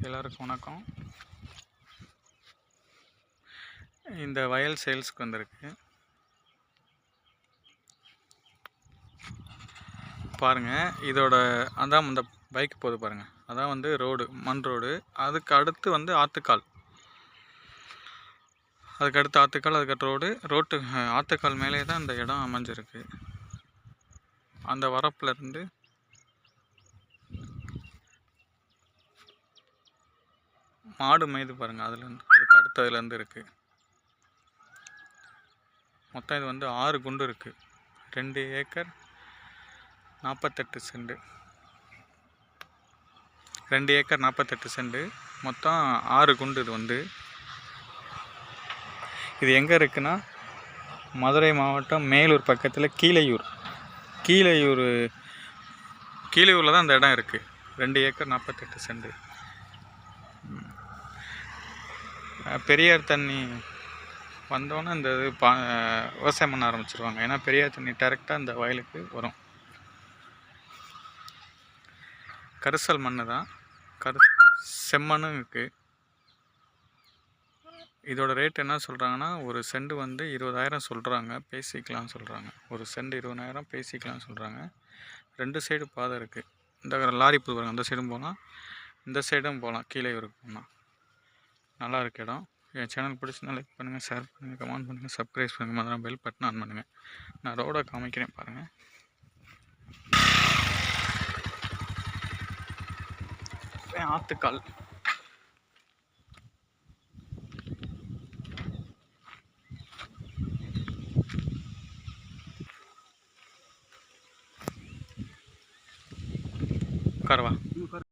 எல்லாருக்கும் வணக்கம். இந்த வயல் சேல்ஸ்க்கு வந்திருக்கு. பாருங்கள், இதோட அதான் இந்த பைக் போகுது பாருங்கள். அதான் வந்து ரோடு, மண் ரோடு. அதுக்கு அடுத்து வந்து ஆற்றுக்கால். அதுக்கடுத்து ஆற்றுக்கால், அதுக்கடுத்து ரோட்டு ஆற்றுக்கால் மேலே தான் இந்த இடம் அமைஞ்சிருக்கு. அந்த வரப்புலேருந்து மாடு மேய்து பாருங்கள். அதுலேருந்து அதுக்கு அடுத்ததுலேருந்து இருக்குது. மொத்தம் இது வந்து 6 குண்டு இருக்குது. 2 ஏக்கர் 48 சென்ட். 2 acre 48 send. மொத்தம் 6 குண்டு. இது வந்து இது எங்கே இருக்குன்னா, மதுரை மாவட்டம் மேலூர் பக்கத்தில் கீழையூரில் தான் இந்த இடம் இருக்குது. 2 ஏக்கர் 48 சென்ட். பெரியார் தண்ணி வந்தோன்னே இந்த இது விவசாயம் பண்ண ஆரம்பிச்சிருவாங்க. ஏன்னா பெரியார் தண்ணி டைரெக்டாக இந்த வயலுக்கு வரும். கரிசல் மண் தான், செம்மண்ணும் இருக்குது. இதோட ரேட் என்ன சொல்கிறாங்கன்னா, ஒரு சென்ட் வந்து 20,000 சொல்கிறாங்க. பேசிக்கலாம்னு சொல்கிறாங்க. ஒரு சென்ட் 20,000 பேசிக்கலாம்னு சொல்கிறாங்க. 2 சைடு பாதை இருக்குது. இந்த லாரி போடுவாங்க, அந்த சைடும் போகலாம், இந்த சைடும் போகலாம். கீழே ஊருக்கு போகலாம். நல்லா இருக்கு இடம். என் சேனல் பிடிச்சினா லைக் பண்ணுங்கள், ஷேர் பண்ணுங்கள், கமெண்ட் பண்ணுங்கள், சப்ஸ்கிரைப் பண்ணுங்கள், மாதிரி பெல் பட்டன் ஆன் பண்ணுங்கள். நான் ரோடை காமிக்கிறேன் பாருங்கள். ஆற்றுக்கால். உட்காரவா.